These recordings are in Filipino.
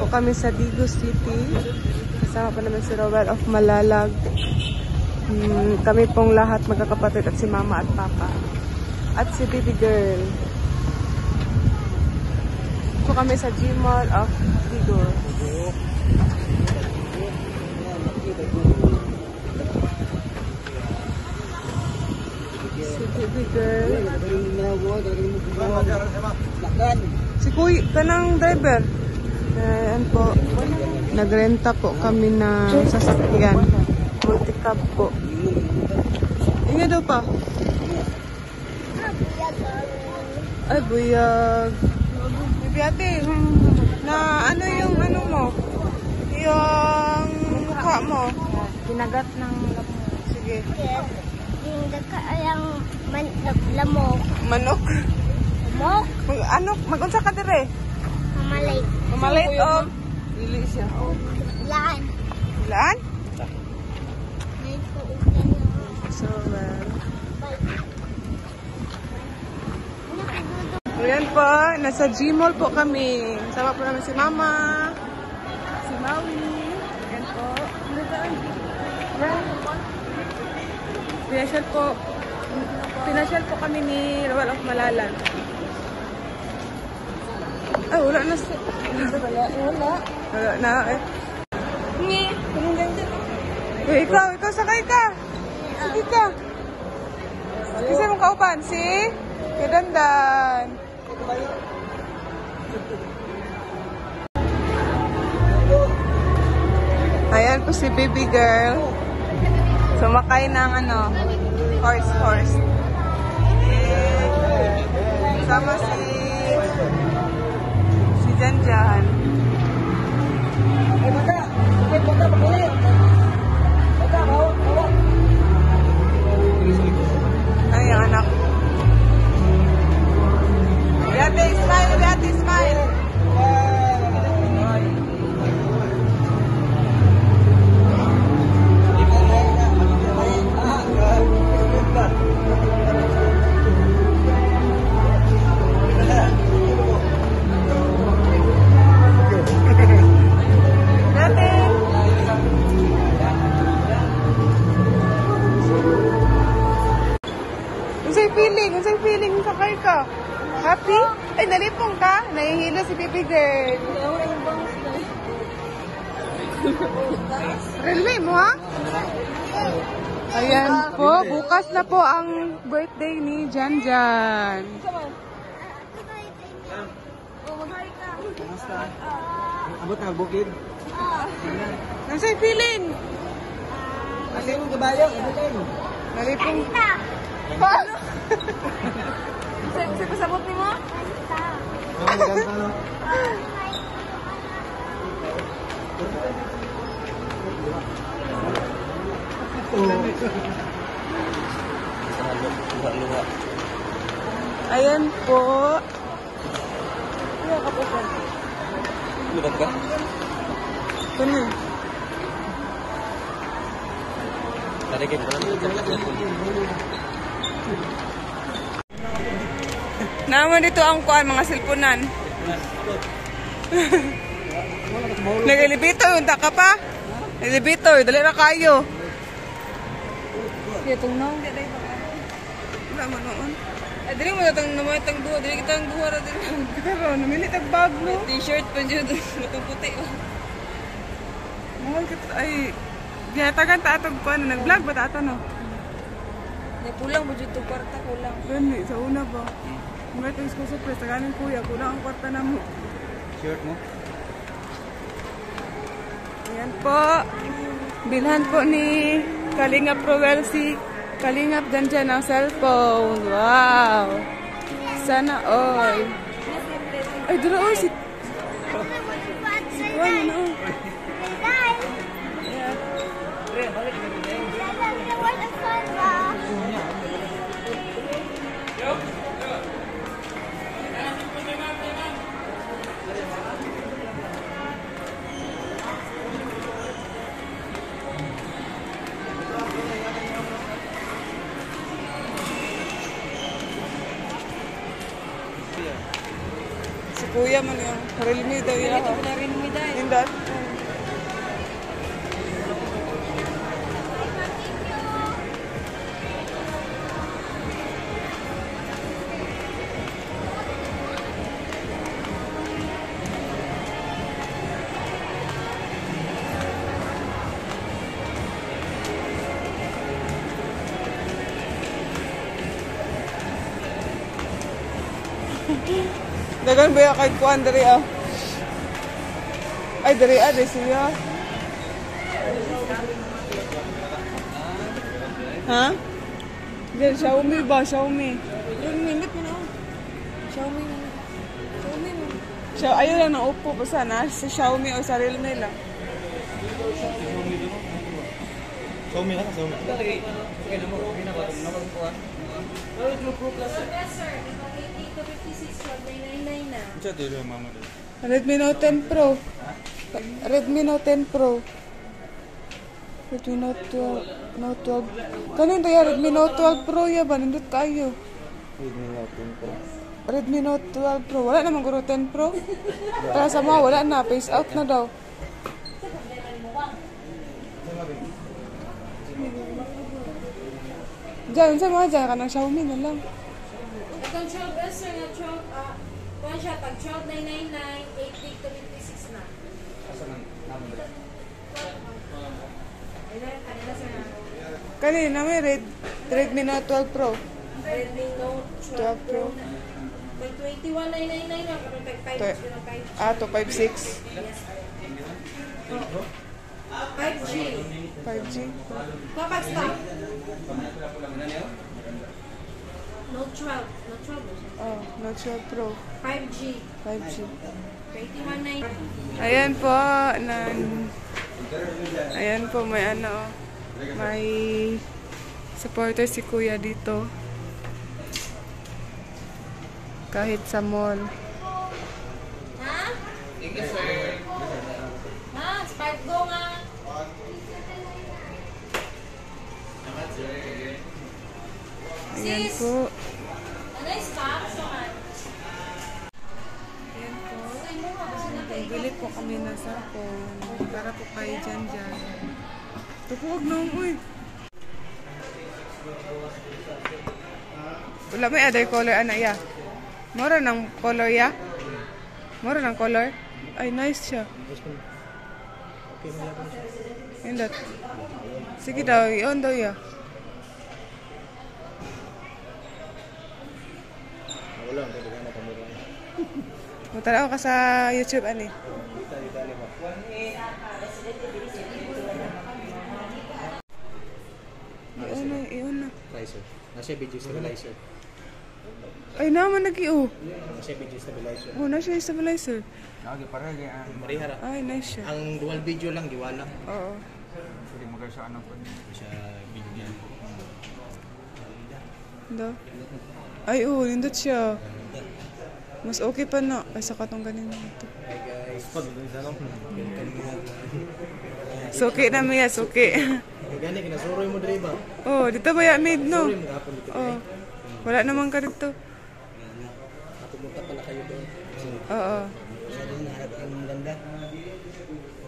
kami sa Digo City. Kasama pa naman si Rowell of Malalag. Kami pong lahat magkakapatid at si mama at papa. At si baby girl. So kami sa G-Mall of Digo. Si baby girl. Si Kuy, kanang driver. Ayan po. Nagrenta po kami ng sasakyan. Multicab po. Inga daw pa. Ay, buyag. Bibi ate, na ano yung ano mo? Yung mukha mo? Kinagat ng lamok. Sige. Kinagat ka yung lamok. Manok? Lamok? Ano? Mag-unsa ka dire? Mamalay. Mamalait o? Lili siya. Laan. Ilan? Nagsuugan So, ayan po, nasa G-Mall po kami. Sama po namin si Mama, si Maui. Ayan po. Pinasyal po kami ni Rowell of Malalag. Ay, wala na siya. Wala na eh. Uy, ikaw sakay ka. Sige ka. Kasi mong kauban, si Kadandan. Ayan po si baby girl. Sumakay ng ano, horse. Sama si Janjan. Ay, ang anak. Biate, smile. Unsay feeling sakay ka? Happy? Ay, nalipong ka? Nahihilo si baby girl. Railway mo, ha? Ayan po, bukas na po ang birthday ni Janjan. Kamusta? Abot na bukid? Unsay feeling? Kasi yung kabayo, abutin. Nalipong. Paano? Unsay pasabot ni mo? Ayan po. Ano ka po po? Lubat ka? Kani. Narigin ko lang. Naman dito ang kuan, mga silpunan. Nag-elevator, unta ka pa? Elevator, dali na kayo. Kaya itong nang, di ba? Wala man noon. Dili mo naman duha, dili kita ang duha na din. Pero, namilit ang bag mo. T-shirt pa dyan, matang puti. Mahal kita, ay, ginatagan ta atong kuan, nag-vlog ba ta ato no? Kulang mo dito kwarta, kulang. Gani, sa una ba? Mga ito isko surprise, taganin kuya, kulang ang kwarta na mo. Shirt mo? Ayan po. Bilhan po ni Kalingap Rowell si Kalingap Janjan ng cellphone. Wow! Sana all. Ay, duro o si... Si Kuan, ano? Si kuya man yung Realme daw Ito yan. ko na rin mo dahil. Indot. Dagan ba yung kahit kuhan dari ah? Ay, dari ah, dari siya. Ha? Diyan, Xiaomi ba? Xiaomi. Yung minute mo na ako. Xiaomi na. Xiaomi mo. Ayun lang ng Oppo pa sana. Sa Xiaomi o sa Realme lang. Xiaomi lang, Xiaomi. Okay na mo, okay na ba? Nakakuha. Yes, sir. 80 to 56, 1,999 na. Siya dito yung mama dito. Redmi Note 10 Pro. Redmi Note 10 Pro. Redmi Note 12. Note 12. Kanin to ya? Redmi Note 12 Pro ya ba? Nindot kayo. Redmi Note 10 Pro. Redmi Note 12 Pro. Wala naman guro 10 Pro. Tara sa mga wala na. Face out na daw. Diyan, sa mga dyan ka ng Xiaomi na lang. Itong 12S, sir, na 12, kuha siya, tag 12,999, 80 to 56 na. Kanina, sir, na. Kanina may Redmi Note 12 Pro. Redmi Note 12 Pro. Tag 21,999 na, pero tag 5G na 5G. Ah, 256. Yes. 5G. 5G. Kapag-stop. Note 12. Note 12 ba siya? Oh, Note 12 Pro. 5G. 5G. 21,999. Ayan po, ayan po, may ano, may supporter si Kuya dito. Kahit sa mall. Ha? Ha? Spark go nga. Ayan Sis! po. Ano yung spark? Saan? Ayan po. Ay mo nga. Kasi Bili po kami ng cellphone para po kayo dyan. Tukuwag na uy. Wala may other color ana ya. Mura ng color ya. Mura ng color. Ay nice siya. Indot. Sige daw, i-on daw ya. Wala, hindi ka na kamera. Mutala ako ka sa YouTube ani. I-on na. Stabilizer. Nasa video stabilizer. Ay naman nag-i-o. Nasa video stabilizer. Oh, na siya yung stabilizer. Okay, para yan. Marihara. Ay, nice siya. Ang dual video lang, giwala. Oo. Pwede magkaya sa ano po. Sa video niya. Do. Ay, oo, nindot siya. Mas okay pa na kaysa katong ganun ito. Hi guys. Pag sa ano? Suki na miya, suki. Gani kinasuroy mo diri ba? Oh, dito ba ya made no? Suroy mo gapon dito. Oh. Wala naman ka dito. Pumunta pala kayo doon. Oo. Sa doon harap ang maganda.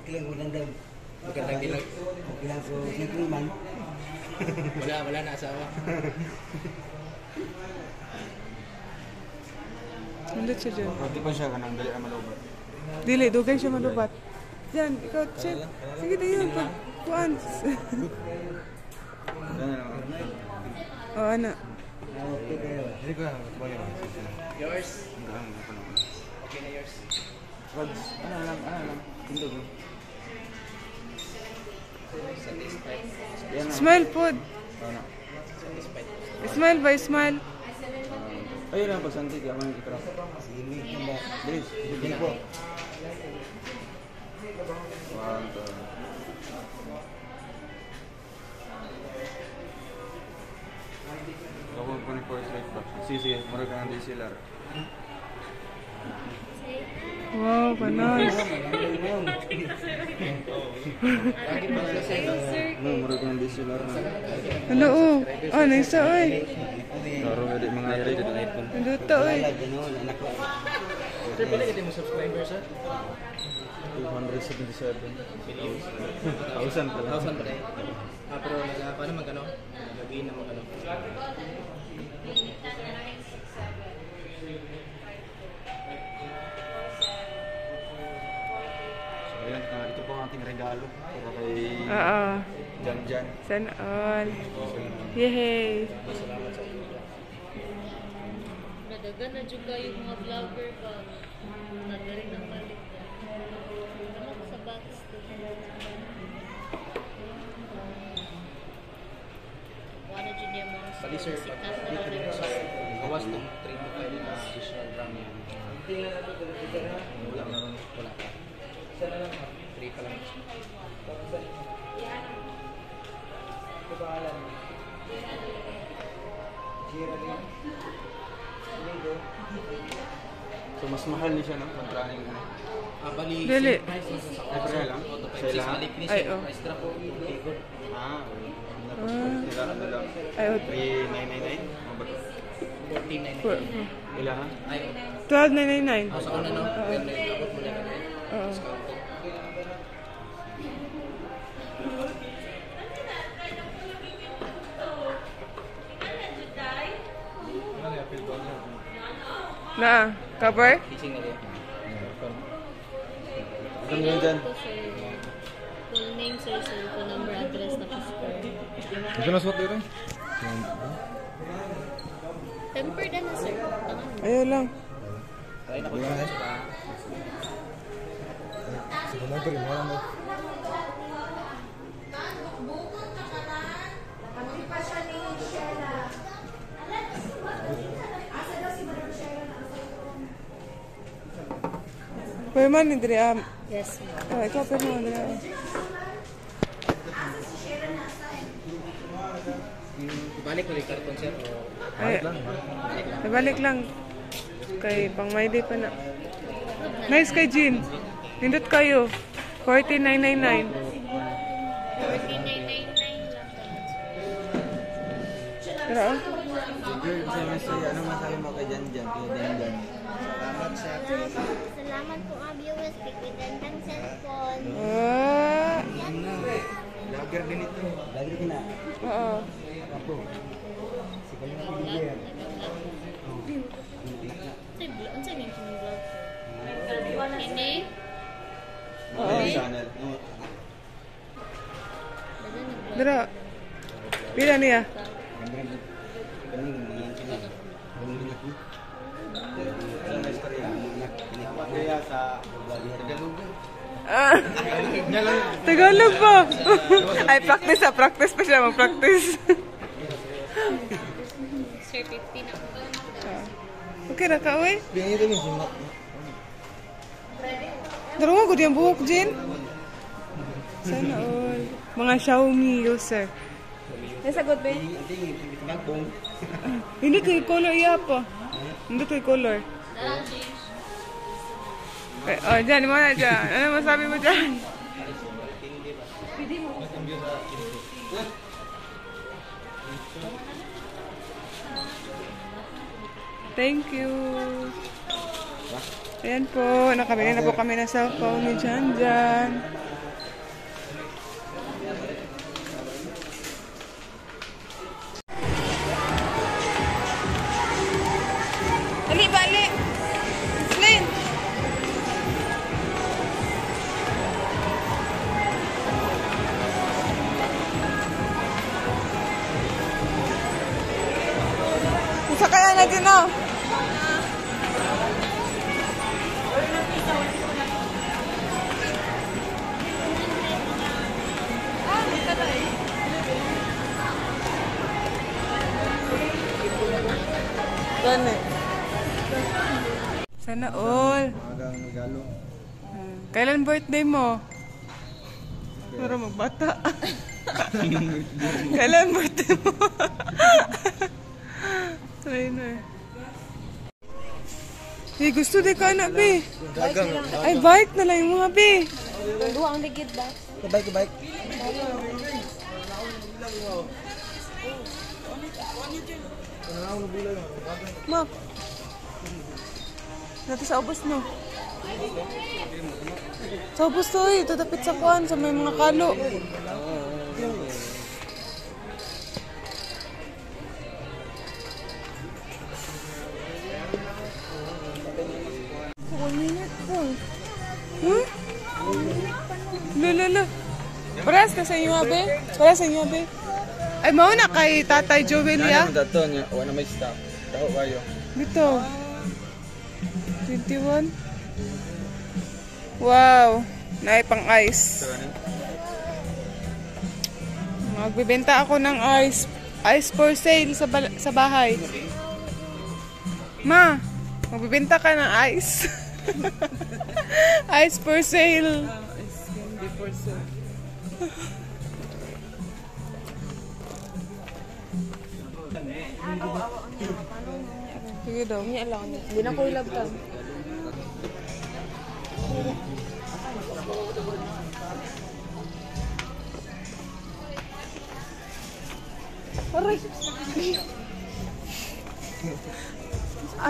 Okay lang maganda. Magandang dilag. Okay lang so simple man. Wala na asawa. Nindot siya dyan. Hindi pa siya kanang dali ang malubat. Dili, dugay siya malubat. Diyan, ikaw check. Sige na yun. Kuan. Oh, ano? Hindi ko yours. Okay na yours. Ano lang. Tindog. Smile food. Smile ba? Smile. Ayun lang pagsantig ako ng ikra. Bilis, hindi po. Ako po ni Force Life ba? Sige, mura ka ng DSLR. Wow, panos. No, mura ka ng DSLR na. Ano oh? Oh, nisa oy. Laro nga di mga yari dito iPhone. Nandito oy. Sir, pila kita mo subscriber, sir? 277,000 pala. 1,000 pa rin. Pero nagapa naman gano? Nagabihin naman gano? So ayan, ito po ang ating regalo para kay Oo. Jan. Sana all. Yay! Salamat sa inyo. Nadagan na juga yung mga vlogger ba? Nagaling ng balik na. Ano ko sa box to? Wala dyan yung mga Bali, sir, sikat pag na dito lang. sa gawas ng 3 to 5 na additional gram yan. Wala naman, wala pa. 3 pa lang. So mas mahal niya siya, no? Kontrahin ano. Bali, Dili. same price lang sa Ay, pareha lang? Auto Sa ilaha? 56, balik ni Ay, sir. oh. Price drop po, good. Ah, tapos nila ano lang. Ay, 3,999? O ba? 14,999. Ila ha? Ay, 12,999. sa una no? Pero abot mo lang. Oo. Discount po. Na, cover? Kissing na rin. Ano yun dyan? Ito, sir. Full name, sir, cellphone number, address, tapos sir. Ito na suot dito? Tempered na, sir. Tangan. Ayaw lang. Try na ko sa pa. Pwede man ni Dre. Yes, ma'am. Oh, ikaw pwede mo, Dre. Ibalik ko rin karton sir. Ay, nabalik lang. Kay pang may day pa na. Nice kay Jean. Nindot kayo. 14,999. 14,999 lang. Tara, oh. Girl, ano masabi mo kay Jan? Kay Jan. Salamat po ang viewers. Bigwitan ng cellphone. Ah, Lager din ito. Lagi ko na. oo. Apo. Si kayo na pinigyan. Ang sa yung vlog, sir. Hindi? Oo. Channel. Dara. Pila niya? Kaya sa Tagalog. Ah, Tagalog po. Ay, practice pa siya. Mag-practice. Sir, 50 na. Okay na ka, uy. Bigyan ito yung simak. Daro mo, gud yung buhok, Jean. Sana all. Mga Xiaomi user. Nasagot ba? Magbong. Hindi kay color iya pa. Hindi kay color. Okay, oh, Jan, mo na dyan. Ano masabi mo dyan? Thank you. Ayan po, nakabili na po kami ng cellphone ni Jan Jan. Ali, bali. Flynn. Isa kaya natin, no? Gani. Sana all. Magang regalo. Kailan birthday mo? Para magbata. Kailan birthday mo? Ayun na eh. Hey, gusto di ka na, be. Ay, bike na lang yung mga, be. Dua ang ligid ba? Kabay, kabay. Mak. Nato sa ubos no. Sa ubos to eh. Tutapit sa kuan sa may mga kalo. Hmm? Lala. Paras ka sa inyo, abe? Paras sa inyo, abe? Ay, mauna kay Tatay Joel, ya? Ano dato niya? Wala may stock. Daho kayo. Dito. 21. Wow. Naay pang ice. Magbibenta ako ng ice. Ice for sale sa bahay. Ma, magbibenta ka ng ice. Ice for sale. Ice candy for sale. Sige daw. Hindi na ko ilabtan. Aray!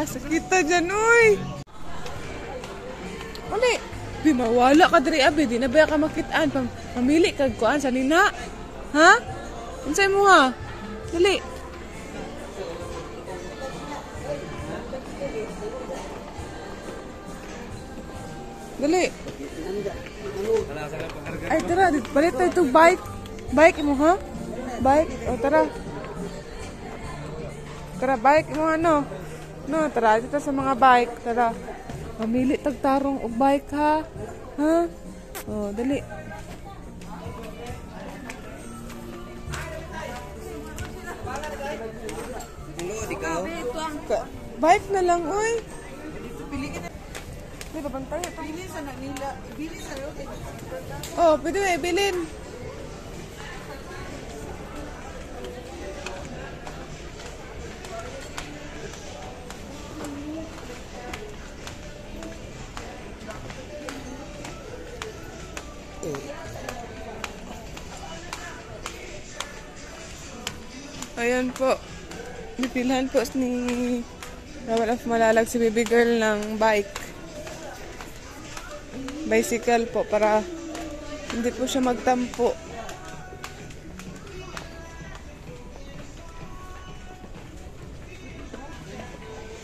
Sakita dyan, uy! Uli! Di mawala ka diri abi, di na ba ka makitaan? Pamili kag kuan sa nina. Ha? Unsay mo ha? Dali. Dali. Ay, tara. Balik tayo itong bike. Bike mo, ha? Bike. O, tara. Tara, bike mo, ano? No, tara. Dito sa mga bike. Tara. Pamili tagtarong og bike, ha? Ha? O, dali. Bike na lang, uy. Di ba bantay? Bilin sa nila. Bilin sa nila. Oh, pwede mo bilin. Ayan po. Bipilhan po ni Rawal of Malalag si baby girl ng bike. Bicycle po para hindi po siya magtampo.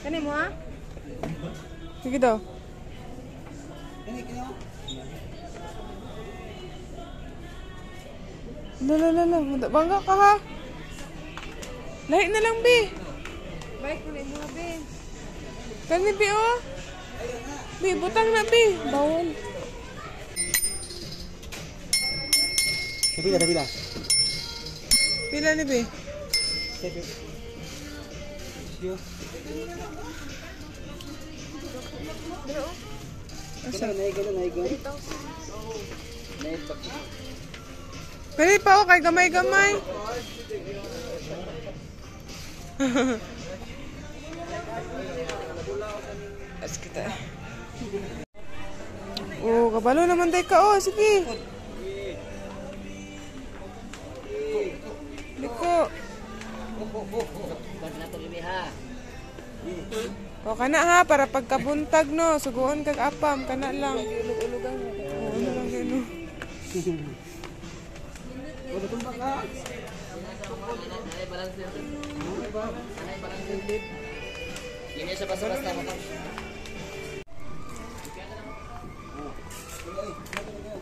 Kani mo ha? Sige daw. Lala. Bangga ka ha? Lahi na lang, Bi. Bike mo na mga, Bi. Kani, Bi, oh. Bi, butang na, Bi. Bawal. Pila. Pila ni, Bi? Kani pa, oh, kay gamay-gamay. As kita. Oh, kabalo naman day ka. Oh, sige. Liko. O, kana ha, para pagkabuntag, no. Suguon kag apam, kana lang. Ulug-ulugan. Oo, ano lang gano. Ini siya basta-basta mo.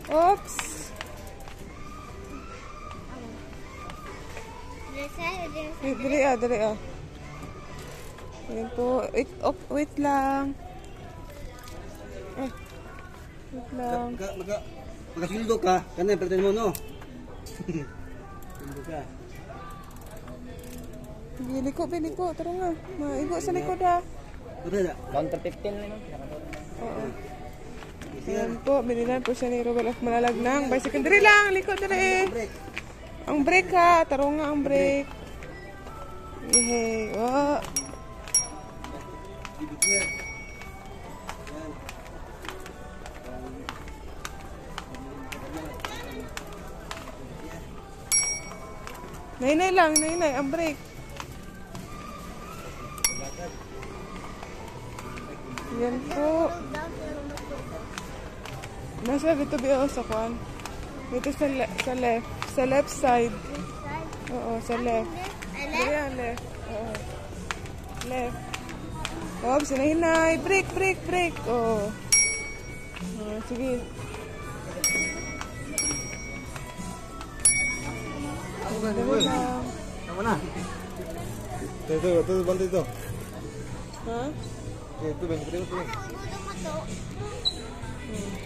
Oops. Dali ah. Ayan po. Wait lang. Wait lang. Magasuldo ka. Kana yung palitan mo, no? Biliko. Tara nga. Maigo sa likod ha. Counter 15 lang. Oo. Ayan po. Binilan po siya ni Rawal of Malalag ng bicycle. Dali lang. Likod dali. Ang brake ha. Taro nga ang brake. Yehey. Oh. Nainay lang. Ang brake. Yan po. Nasa dito biyo sa kwan. Dito sa left. Sa left side. Oo, sa left. Ayan, left. Oo. Left. Oh, sinahinay. Break. Oh. Sige. Tama na. Ito, banda ito. Ha? Ito, banda ito.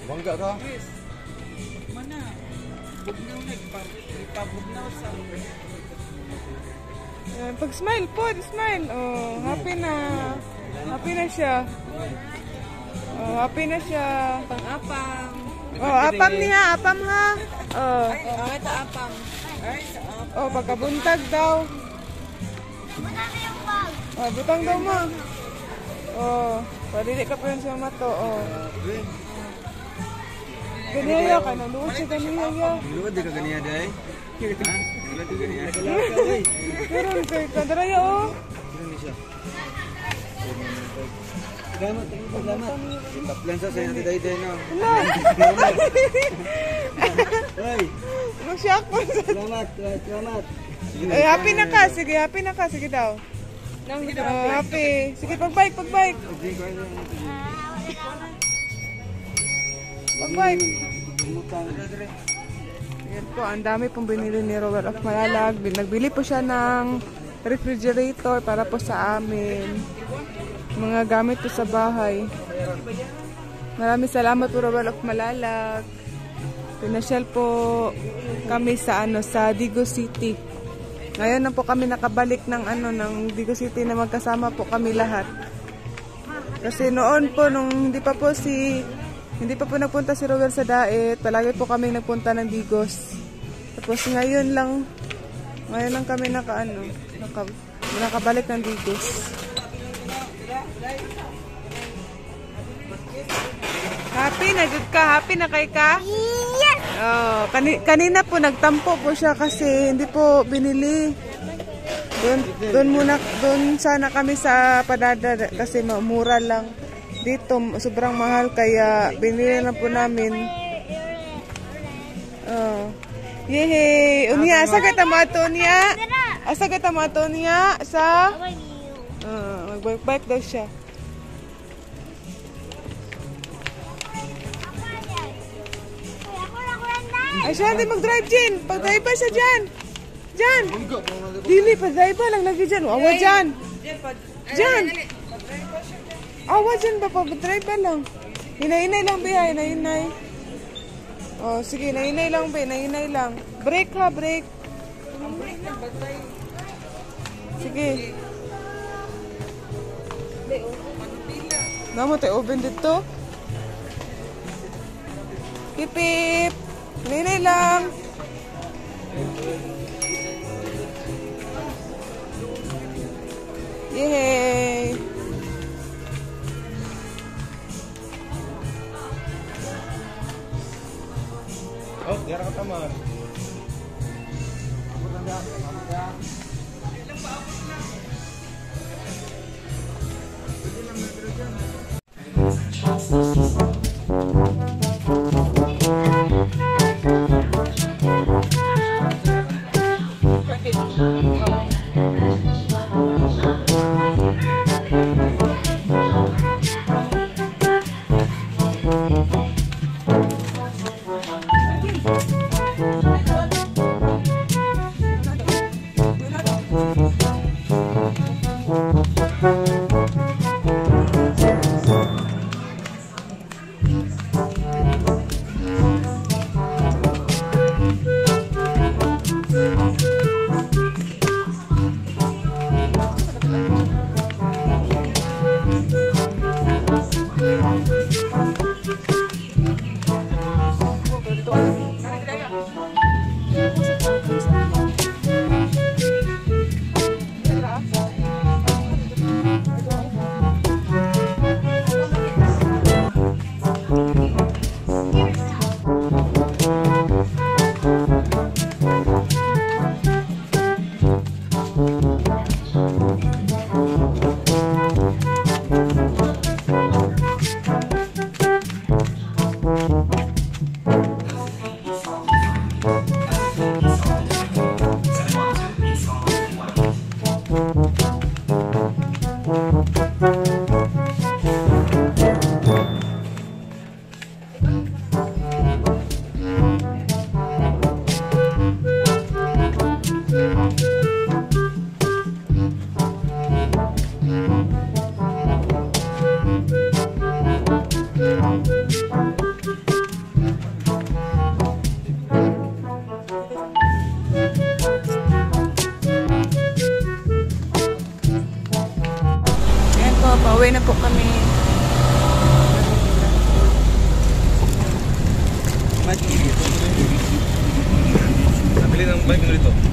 Bangga ka. Pag smile po, smile. Oh, happy na. Happy na siya. Oh, happy na siya. Pang-apam. Oh, apam niya, apam ha. Oh. Ito apam. Oh, pagkabuntag daw. Oh, butang daw mo. Oh, padili ka pa yun sa mato. Oh. Ganyan ka na. Luwag siya ganyan ya. Luwag di ka ganyan day. Ha? Luwag di ganyan. Pero kay kadraya oh. Ganyan siya. Salamat. Taplan sa sa'yo natin day no. Wala. Hoy, Mag-shock po. salamat. Ay, happy na ka. Sige, happy na ka. Sige daw. Happy. Sige, pag-bike. Pag-bike. Yan po, ang dami pong binili ni Rowell of Malalag. Nagbili po siya ng refrigerator para po sa amin. Mga gamit po sa bahay. Maraming salamat po Rowell of Malalag. Pinasyal po kami sa sa Digo City. Ngayon na po kami nakabalik ng ng Digo City na magkasama po kami lahat. Kasi noon po nung hindi pa po nagpunta si Rowell sa Daet, palagi po kami nagpunta ng Digos. Tapos ngayon lang kami nakabalik ng Digos. Happy na jud ka? Happy na kay ka? Yes! Oh, kanina po nagtampo po siya kasi hindi po binili. Doon sana kami sa Padada kasi mura lang. Dito sobrang mahal kaya binili lang po namin. Oh. Yehey! Unya, asa kita mo ato niya? Asa kita mo ato niya? Sa? Mag-bike daw siya. Ay siya, hindi mag-drive dyan. Pag-drive pa siya dyan. Dyan. Dili, pag-drive pa lang lagi dyan. Awa dyan. Dyan. Awa dyan ba? Pag-drive pa lang. Hinay-hinay lang, Biha. Hinay-hinay. Oh, sige. Hinay-hinay lang, Biha. Hinay-hinay lang. Brake ha, brake. Sige. Naman tayo oven dito. Pipip. Hinay-hinay lang. Yehey! Oh, diara ka taman. Pauwi na po kami. Nabili ng bike nyo dito.